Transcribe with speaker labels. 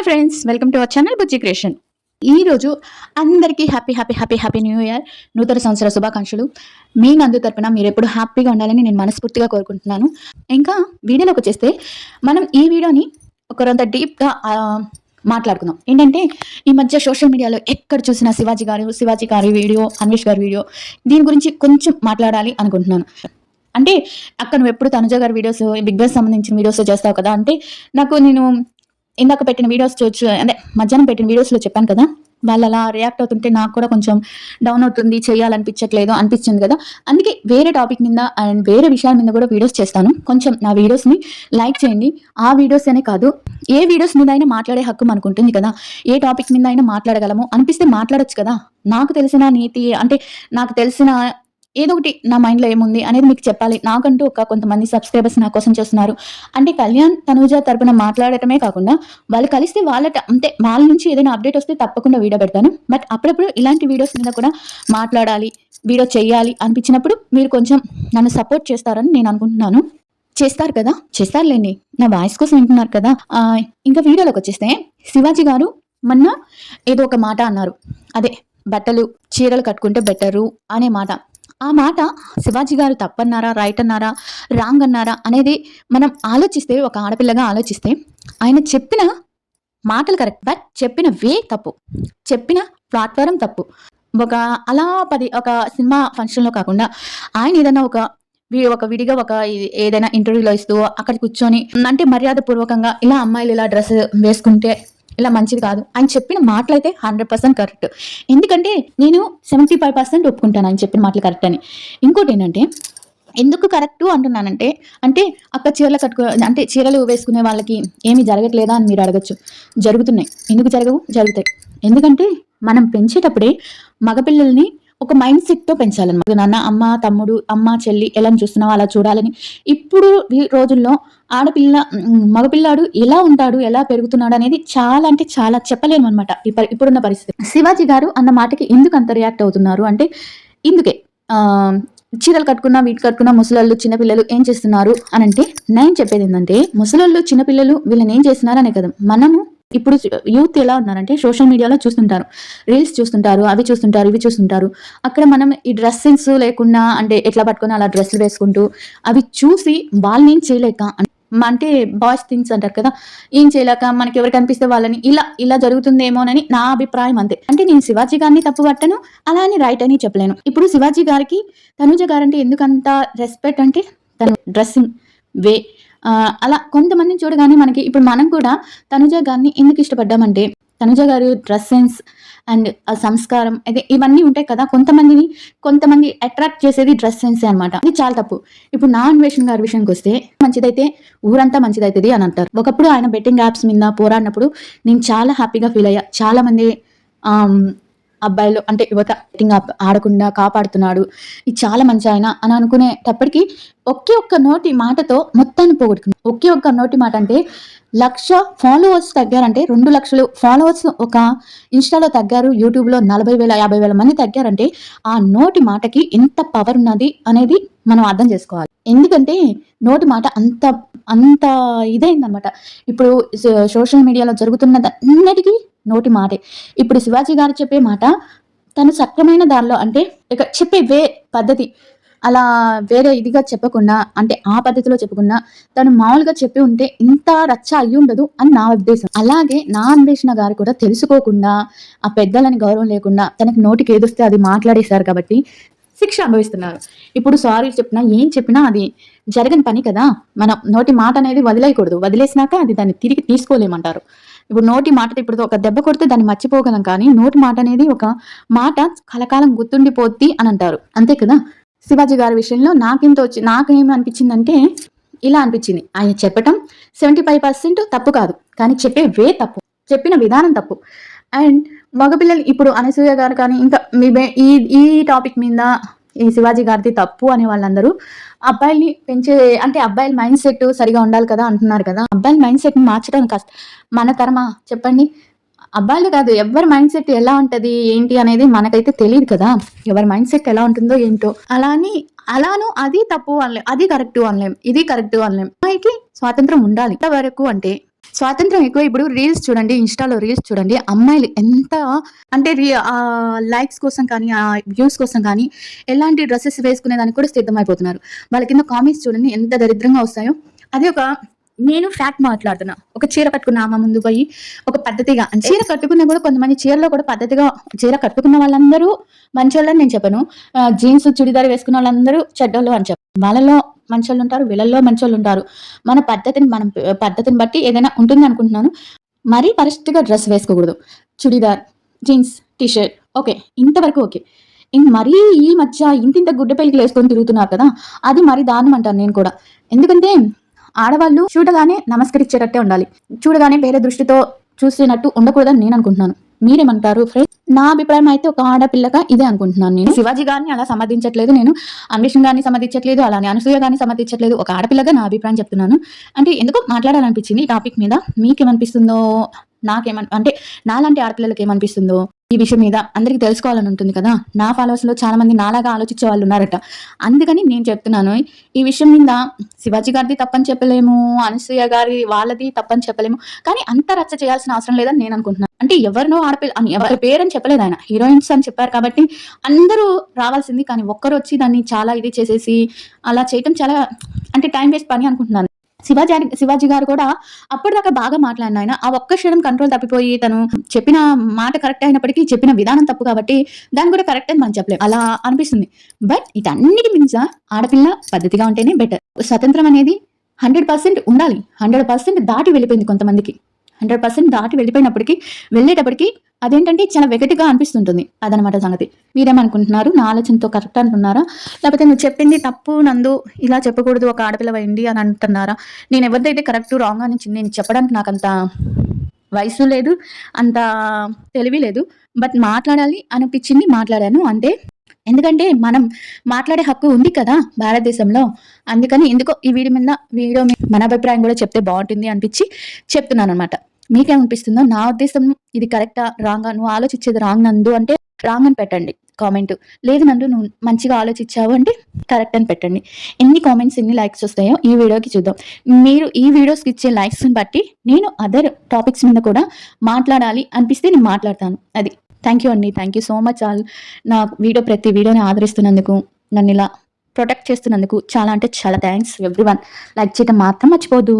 Speaker 1: Hi friends, welcome to our channel Bujji creation. ఈ రోజు అందరికీ happy happy happy happy new year, నూతన సంవత్సర శుభాకాంక్షలు. మీ నందు తరపున మీరు ఎప్పుడు హ్యాపీగా ఉండాలని నేను మనస్ఫూర్తిగా కోరుకుంటున్నాను. ఇంకా వీడియోలోకి వచ్చేస్తే మనం ఈ వీడియోని ఒకరంత డీప్గా మాట్లాడుకుందాం. ఏంటంటే ఈ మధ్య సోషల్ మీడియాలో ఎక్కడ చూసినా శివాజీ గారి వీడియో, అన్వేష్ గారి వీడియో, దీని గురించి కొంచెం మాట్లాడాలి అనుకుంటున్నాను. అంటే అక్కడ నువ్వు ఎప్పుడు తనుజ గారి వీడియోస్, బిగ్ బాస్ సంబంధించిన వీడియోస్ చేస్తావు కదా అంటే నేను ఇందాక పెట్టిన వీడియోస్ చూసి అంటే మధ్యాహ్నం పెట్టిన వీడియోస్లో చెప్పాను కదా, వాళ్ళు అలా రియాక్ట్ అవుతుంటే నాకు కూడా కొంచెం డౌన్ అవుతుంది, చేయాలనిపించట్లేదు అనిపించింది కదా. అందుకే వేరే టాపిక్ మీద అండ్ వేరే విషయాల మీద కూడా వీడియోస్ చేస్తాను. కొంచెం నా వీడియోస్ని లైక్ చేయండి. ఆ వీడియోస్ అనే కాదు, ఏ వీడియోస్ మీద అయినా మాట్లాడే హక్కు మనకు ఉంటుంది కదా. ఏ టాపిక్ మీద అయినా మాట్లాడగలము అనిపిస్తే మాట్లాడొచ్చు కదా. నాకు తెలిసిన నీతి అంటే నాకు తెలిసిన ఏదో ఒకటి నా మైండ్లో ఏముంది అనేది మీకు చెప్పాలి. నాకంటూ కొంతమంది సబ్స్క్రైబర్స్ నా కోసం చేస్తున్నారు. అంటే కళ్యాణ్ తనుజ తరపున మాట్లాడటమే కాకుండా వాళ్ళు కలిస్తే వాళ్ళ నుంచి ఏదైనా అప్డేట్ వస్తే తప్పకుండా వీడియో పెడతాను. బట్ అప్పుడప్పుడు ఇలాంటి వీడియోస్ మీద కూడా మాట్లాడాలి, వీడియో చేయాలి అనిపించినప్పుడు మీరు కొంచెం నన్ను సపోర్ట్ చేస్తారని నేను అనుకుంటున్నాను. చేస్తారు కదా, చేస్తారులేండి, నా వాయిస్ కోసం వింటున్నారు కదా. ఇంకా వీడియోలోకి వచ్చేస్తే శివాజీ గారు మొన్న ఏదో ఒక మాట అన్నారు. అదే బట్టలు చీరలు కట్టుకుంటే బెటరు అనే మాట. ఆ మాట శివాజీ గారు తప్పన్నారా, రైట్ అన్నారా, రాంగ్ అన్నారా అనేది మనం ఆలోచిస్తే, ఒక ఆడపిల్లగా ఆలోచిస్తే ఆయన చెప్పిన మాటలు కరెక్ట్, బట్ చెప్పిన వే తప్పు, చెప్పిన ప్లాట్ఫారం తప్పు. ఒక సినిమా ఫంక్షన్లో కాకుండా ఆయన ఏదైనా ఒక విడిగా ఏదైనా ఇంటర్వ్యూలో ఇస్తూ అక్కడ కూర్చొని అంటే మర్యాద పూర్వకంగా ఇలా అమ్మాయిలు ఇలా డ్రెస్ వేసుకుంటే ఇలా మంచిది కాదు, ఆయన చెప్పిన మాటలు అయితే 100% కరెక్ట్. ఎందుకంటే నేను 75% ఒప్పుకుంటాను ఆయన చెప్పిన మాటలు కరెక్ట్ అని. ఇంకోటి ఏంటంటే ఎందుకు కరెక్ట్ అంటున్నానంటే, అక్క చీరలు అంటే చీరలు వేసుకునే వాళ్ళకి ఏమీ జరగట్లేదా అని మీరు అడగచ్చు. జరుగుతున్నాయి. ఎందుకు జరగవు? జరుగుతాయి. ఎందుకంటే మనం పెంచేటప్పుడే మగపిల్లల్ని ఒక మైండ్ సెట్తో పెంచాలన్నమాట. నాన్న, అమ్మ, తమ్ముడు, అమ్మ, చెల్లి ఎలా చూస్తున్నావు అలా చూడాలని. ఇప్పుడు ఈ రోజుల్లో మగపిల్లాడు ఎలా ఉంటాడు, ఎలా పెరుగుతున్నాడు అనేది చాలా అంటే చాలా చెప్పలేము అనమాట ఇప్పుడున్న పరిస్థితి. శివాజీ గారు అన్న మాటకి ఎందుకు అంత రియాక్ట్ అవుతున్నారు అంటే ఇందుకే. చీరలు కట్టుకున్నా, వీటి కట్టుకున్నా ముసలోళ్ళు, చిన్నపిల్లలు ఏం చేస్తున్నారు అని అంటే నేను చెప్పేది ఏంటంటే, ముసలోళ్ళు, చిన్నపిల్లలు వీళ్ళని ఏం చేస్తున్నారు అనే కదా. మనము ఇప్పుడు యూత్ ఎలా ఉన్నారంటే సోషల్ మీడియాలో చూస్తుంటారు, రీల్స్ చూస్తుంటారు, అవి చూస్తుంటారు, ఇవి చూస్తుంటారు. అక్కడ మనం ఈ డ్రెస్ సెన్స్ లేకుండా అంటే ఎట్లా పట్టుకొని అలా డ్రెస్సులు వేసుకుంటూ అవి చూసి వాళ్ళని ఏం చేయలేక అంటే బాయ్స్ థింగ్స్ అంటారు కదా, ఏం చేయలేక మనకి ఎవరికి అనిపిస్తే వాళ్ళని ఇలా జరుగుతుందేమోనని నా అభిప్రాయం. అంతే. అంటే నేను శివాజీ గారిని తప్పు పట్టను, అలా అని రైట్ అని చెప్పలేను. ఇప్పుడు శివాజీ గారికి తనుజ గారంటే ఎందుకంత రెస్పెక్ట్ అంటే తను డ్రెస్సింగ్ వే, అలా కొంతమందిని చూడగానే మనకి ఇప్పుడు మనం కూడా తనుజ గారిని ఎందుకు ఇష్టపడ్డామంటే తనుజ గారు డ్రెస్ సెన్స్ అండ్ సంస్కారం అయితే ఇవన్నీ ఉంటాయి కదా. కొంతమంది అట్రాక్ట్ చేసేది డ్రెస్ సెన్సే అనమాట. అది చాలా తప్పు. ఇప్పుడు నా అన్వేషణ గారి విషయానికి వస్తే మంచిదైతే ఊరంతా మంచిదైతుంది అని అంటారు. ఒకప్పుడు ఆయన బెట్టింగ్ యాప్స్ మీద పోరాడినప్పుడు నేను చాలా హ్యాపీగా ఫీల్ అయ్యా. చాలా మంది అబ్బాయిలు అంటే యువత బెట్టింగ్ యాప్ ఆడకుండా కాపాడుతున్నాడు, ఇది చాలా మంచి ఆయన అని అనుకునేటప్పటికీ ఒకే ఒక్క నోటి మాటతో మొత్తాన్ని పోగొట్టుకున్నాడు. ఒకే ఒక్క నోటి మాట అంటే 1,00,000 ఫాలోవర్స్ తగ్గారంటే, 2 లక్షలు ఫాలోవర్స్ ఒక ఇన్స్టాలో తగ్గారు, యూట్యూబ్లో 40,000 50,000 మంది తగ్గారంటే ఆ నోటి మాటకి ఎంత పవర్ ఉన్నది అనేది మనం అర్థం చేసుకోవాలి. ఎందుకంటే నోటి మాట అంత ఇదైందనమాట. ఇప్పుడు సోషల్ మీడియాలో జరుగుతున్నదన్నిటికీ నోటి మాటే. ఇప్పుడు శివాజీ గారు చెప్పే మాట తను సక్రమైన దారిలో అంటే ఇక చెప్పే పద్ధతి అలా వేరే ఇదిగా చెప్పకుండా, అంటే ఆ పద్ధతిలో చెప్పకుండా తను మామూలుగా చెప్పి ఉంటే ఇంత రచ్చ అయ్యి ఉండదు అని నా ఉద్దేశం. అలాగే నా అన్వేషణ గారు కూడా తెలుసుకోకుండా, ఆ పెద్దలని గౌరవం లేకుండా తనకి నోటికి ఏదొస్తే అది మాట్లాడేశారు కాబట్టి శిక్ష అనుభవిస్తున్నారు. ఇప్పుడు సారీ చెప్పినా ఏం చెప్పినా అది జరగని పని కదా. మనం నోటి మాట అనేది వదిలేయకూడదు. వదిలేసినాక అది దాన్ని తిరిగి తీసుకోలేమంటారు. ఇప్పుడు నోటి మాట ఇప్పుడు ఒక దెబ్బ కొడితే దాన్ని మర్చిపోగలం, కానీ నోటి మాట అనేది ఒక మాట కలకాలం గుర్తుండిపోద్ది అని అంటారు. అంతే కదా. శివాజీ గారి విషయంలో నాకేమి అనిపించిందంటే ఇలా అనిపించింది. ఆయన చెప్పటం 75% తప్పు కాదు, కానీ చెప్పే వే తప్పు, చెప్పిన విధానం తప్పు. అండ్ మగపిల్లలు ఇప్పుడు అనసూయ గారు కానీ ఇంకా ఈ టాపిక్ మీద ఈ శివాజీ గారిది తప్పు అనే వాళ్ళందరూ అబ్బాయిల్ని అంటే అబ్బాయిల మైండ్ సెట్ సరిగా ఉండాలి కదా అంటున్నారు కదా. అబ్బాయిల మైండ్ సెట్ మార్చడం కష్టం. మన తరమా చెప్పండి. అబ్బాయిలు కాదు, ఎవరి మైండ్ సెట్ ఎలా ఉంటది ఏంటి అనేది మనకైతే తెలియదు కదా. ఎవరి మైండ్ సెట్ ఎలా ఉంటుందో ఏంటో అలాను అది తప్పు అనలేం, అది కరెక్ట్ అనలేం, ఇది కరెక్ట్ అనలేం. అమ్మాయికి స్వాతంత్రం ఉండాలి. ఇంతవరకు అంటే స్వాతంత్రం ఎక్కువ. ఇప్పుడు రీల్స్ చూడండి, ఇన్‌స్టాలో రీల్స్ చూడండి. అమ్మాయిలు ఎంత అంటే లైక్స్ కోసం కానీ, వ్యూస్ కోసం కానీ ఎలాంటి డ్రెసెస్ వేసుకునేదానికి కూడా సిద్ధమైపోతున్నారు. వాళ్ళ కింద కామెంట్స్ చూడండి ఎంత దరిద్రంగా వస్తాయో. అదే నేను ఫ్యాక్ట్ మాట్లాడుతున్నా. ఒక చీర కట్టుకున్న ఆమె ముందు పోయి ఒక పద్ధతిగా అంటే చీర కట్టుకున్నా కూడా కొంతమంది చీరలో కూడా పద్ధతిగా చీర కట్టుకున్న వాళ్ళందరూ మంచోళ్ళని నేను చెప్పను. జీన్స్, చుడిదార్ వేసుకున్న వాళ్ళందరూ చెడ్డోళ్ళు అని చెప్పను. వాళ్ళలో మంచోళ్ళుంటారు, వీళ్ళల్లో మంచోళ్ళుంటారు. మన పద్ధతిని బట్టి ఏదైనా ఉంటుంది అనుకుంటున్నాను. మరీ వరస్ట్‌గా డ్రెస్ వేసుకోకూడదు. Churidar, jeans, T shirt okay. ఇంతవరకు ఓకే. మరీ ఈ మధ్య ఇంతింత గుడ్డ పెళ్లికలేసుకొని తిరుగుతున్నారు కదా! అది మరీ దారుణం అంటాను నేను కూడా. ఎందుకంటే ఆడవాళ్ళు చూడగానే నమస్కరించేటట్టే ఉండాలి. చూడగానే వేరే దృష్టితో చూసినట్టు ఉండకూడదని నేను అనుకుంటున్నాను. మీరేమంటారు ఫ్రెండ్స్? నా అభిప్రాయం అయితే ఒక ఆడపిల్లగా ఇదే అనుకుంటున్నాను నేను. శివాజీ గారిని అలా సమర్థించట్లేదు నేను. అన్వేషణ గారిని సమర్థించట్లేదు. అలానే అనసూయ గారిని సమర్థించట్లేదు. ఒక ఆడపిల్లగా నా అభిప్రాయం చెప్తున్నాను. అంటే ఎందుకో మాట్లాడాలనిపించింది ఈ టాపిక్ మీద. మీకేమనిపిస్తుందో అంటే నాలాంటి ఆడపిల్లలకి ఏమనిపిస్తుందో ఈ విషయం మీద అందరికీ తెలుసుకోవాలని ఉంటుంది కదా. నా ఫాలోవర్స్ లో చాలా మంది నాలాగా ఆలోచించే వాళ్ళు ఉన్నారట. అందుకని నేను చెప్తున్నాను ఈ విషయం మీద. శివాజీ గారిది తప్పని చెప్పలేము, అనసూయ గారి వాళ్ళది తప్పని చెప్పలేము. కానీ అంత రచ్చ చేయాల్సిన అవసరం లేదని నేను అనుకుంటున్నాను. అంటే ఎవరినో ఆడపిల్ల అని ఎవరి పేరని చెప్పలేదు ఆయన, హీరోయిన్స్ అని చెప్పారు కాబట్టి అందరూ రావాల్సింది. కానీ ఒక్కరు వచ్చి దాన్ని చాలా ఇది చేసేసి అలా చేయటం చాలా అంటే టైం వేస్ట్ పని అనుకుంటున్నాను. శివాజీ గారు కూడా అప్పటిదాకా బాగా మాట్లాడిన ఆయన ఆ ఒక్క క్షణం కంట్రోల్ తప్పిపోయి తను చెప్పిన మాట కరెక్ట్ అయినప్పటికీ చెప్పిన విధానం తప్పు కాబట్టి దాన్ని కూడా కరెక్ట్ అని మనం చెప్పలేం. అలా అనిపిస్తుంది. బట్ ఇటన్నిటి మించ ఆడపిల్ల పద్ధతిగా ఉంటేనే బెటర్. స్వతంత్రం అనేది 100% ఉండాలి. 100% దాటి వెళ్ళిపోయింది కొంతమందికి. 100% దాటి వెళ్ళేటప్పటికి అదేంటంటే చాలా వెగటిగా అనిపిస్తుంటుంది. అదనమాట సంగతి. మీరేమనుకుంటున్నారు? నా ఆలోచనతో కరెక్ట్ అంటున్నారా? లేకపోతే నువ్వు చెప్పింది తప్పు నందు, ఇలా చెప్పకూడదు ఒక ఆడపిల్లవైంది అని అంటున్నారా? నేను ఎవరిదైతే కరెక్ట్ రాంగ్ అని నేను చెప్పడానికి నాకు అంత వయసు లేదు, అంత తెలివి లేదు. బట్ మాట్లాడాలి అనిపించింది మాట్లాడాను అంతే. ఎందుకంటే మనం మాట్లాడే హక్కు ఉంది కదా భారతదేశంలో. అందుకని ఎందుకో ఈ వీడియో మన అభిప్రాయం కూడా చెప్తే బాగుంటుంది అనిపించి చెప్తున్నాను అనమాట. మీకేమనిపిస్తుందో? నా ఉద్దేశం ఇది కరెక్టా రాంగా? నువ్వు ఆలోచించేది రాంగ్ నందు అంటే రాంగ్ అని పెట్టండి కామెంట్. లేదు నందు నువ్వు మంచిగా ఆలోచించావు అంటే కరెక్ట్ అని పెట్టండి. ఎన్ని కామెంట్స్ ఎన్ని లైక్స్ వస్తాయో ఈ వీడియోకి చూద్దాం. మీరు ఈ వీడియోస్కి ఇచ్చే లైక్స్ని బట్టి నేను అదర్ టాపిక్స్ మీద కూడా మాట్లాడాలి అనిపిస్తే నేను మాట్లాడతాను. అది. థ్యాంక్ యూ అండి. Thank you so much all. నా ప్రతి వీడియోని ఆదరిస్తున్నందుకు, నన్ను ఇలా ప్రొటెక్ట్ చేస్తున్నందుకు చాలా అంటే చాలా థ్యాంక్స్ ఎవ్రీవన్. లైక్ చేయడం మాత్రం మర్చిపోదు.